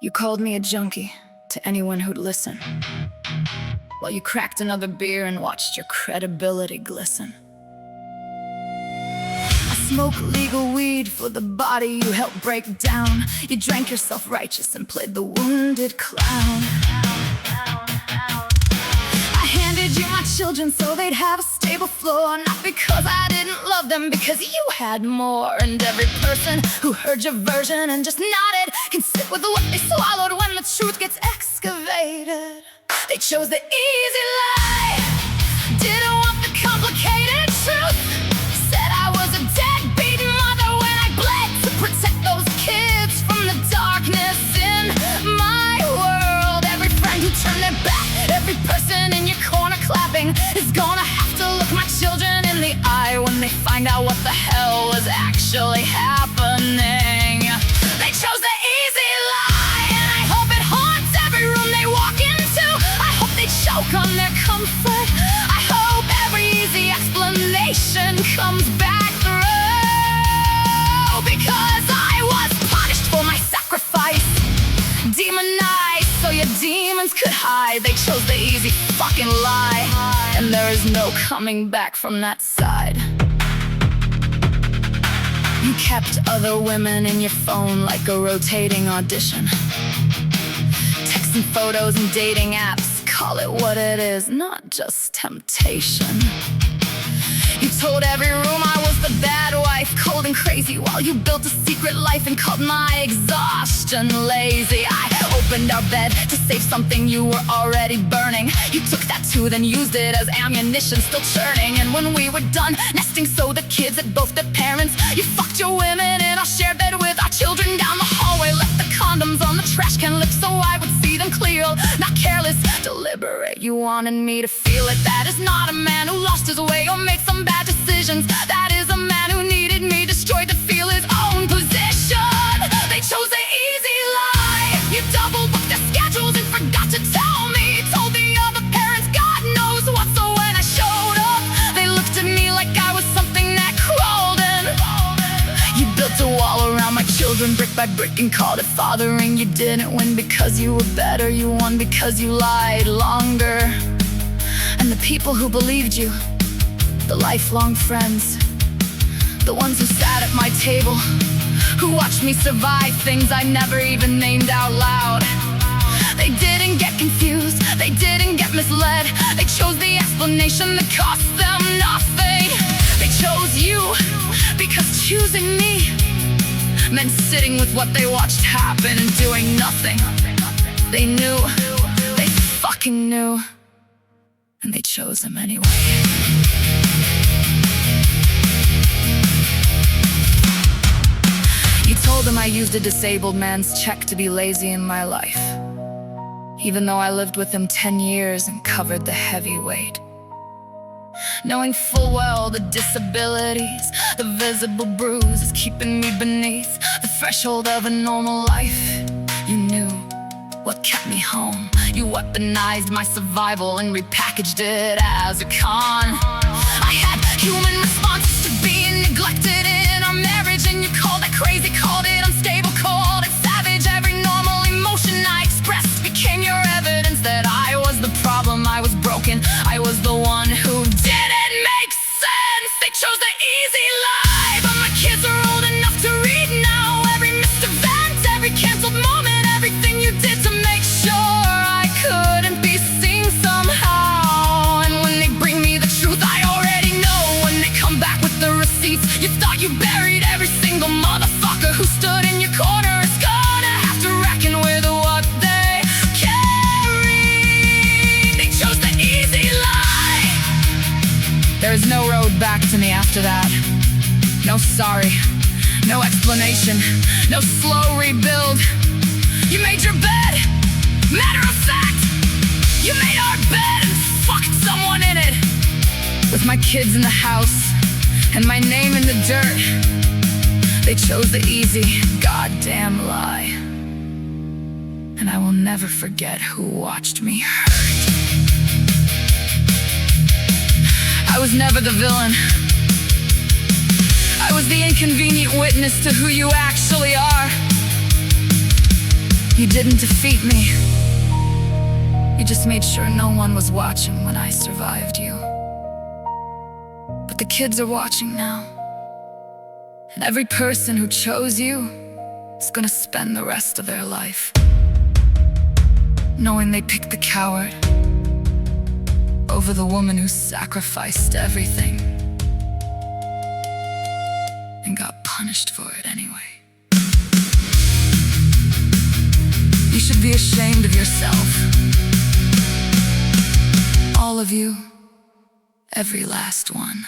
You called me a junkie to anyone who'd listen, while you cracked another beer and watched your credibility glisten. I smoke legal weed for the body you helped break down. You drank yourself righteous and played the wounded clown. I handed you my children so they'd have a stable floor, not because I didn't love them, because you had more. And every person who heard your version and just nodded can sit with what they swallowed when the truth gets excavated. They chose the easy lie, didn't want the complicated truth. Said I was a deadbeat mother when I bled to protect those kids from the darkness in my world. Every friend who turned their back, every person in your corner clapping, is gonna have to look my children in the eye when they find out what the hell was actually happening. They chose the easy lie, and I hope it haunts every room they walk into. I hope they choke on their comfort. I hope every easy explanation comes back through, because I was punished for my sacrifice, demonized so your demons could hide. They chose the easy fucking lie, and there is no coming back from that side. You kept other women in your phone like a rotating audition, texting photos and dating apps, call it what it is, not just temptation. You told every room I was the bad wife, cold and crazy, while you built a secret life and called my exhaustion lazy. I opened our bed to save something you were already burning. You took that too, then used it as ammunition, still churning. And when we were done nesting so the kids had both their parents, you fucked your women in our shared bed with our children down the hallway. Left the condoms on the trash can lip so I would see them clear. Not careless, deliberate, you wanted me to feel it. That is not a man who lost his way or made some bad decisions. That is a man who needed me destroyed to feel his own position. They chose the easy lie. You double booked their schedules and forgot to tell me. Told the other parents God knows what, so when I showed up they looked at me like I was something that crawled in. You built a wall around my children brick by brick and called it fathering. You didn't win because you were better, you won because you lied longer. And the people who believed you, the lifelong friends, the ones who sat at my table, who watched me survive things I never even named out loud, they didn't get confused, they didn't get misled. They chose the explanation that cost them nothing. They chose you because choosing me meant sitting with what they watched happen and doing nothing. They knew, they fucking knew, and they chose him anyway. You told them I used a disabled man's check to be lazy in my life, even though I lived with him 10 years and covered the heavy weight. Knowing full well the disabilities, the visible bruises keeping me beneath the threshold of a normal life. You knew what kept me home. You weaponized my survival and repackaged it as a con. I had human responses to being neglected in our marriage, and you called it crazy, called it unstable, called it savage. Every normal emotion I expressed became your evidence that I was the problem, I was broken, I was the one who didn't make sense. They chose the easy lie, but my kids are old enough to read now. Every missed event, every canceled moment, everything you did to make sure I couldn't be seen somehow. And when they bring me the truth, I already know. When they come back with the receipts, you thought you buried every single motherfucker who stood in your corner is gonna have to reckon with what they carry. They chose the easy lie. There is no road back to me after that. No sorry, no explanation, no slow rebuild. You made your bed, matter of fact, you made our bed and fucked someone in it. With my kids in the house and my name in the dirt, they chose the easy goddamn lie. And I will never forget who watched me hurt. I was never the villain. I was the inconvenient witness to who you actually are. You didn't defeat me. You just made sure no one was watching when I survived you. But the kids are watching now. And every person who chose you is gonna spend the rest of their life knowing they picked the coward over the woman who sacrificed everything and got punished for it anyway. You should be ashamed of yourself. All of you, every last one.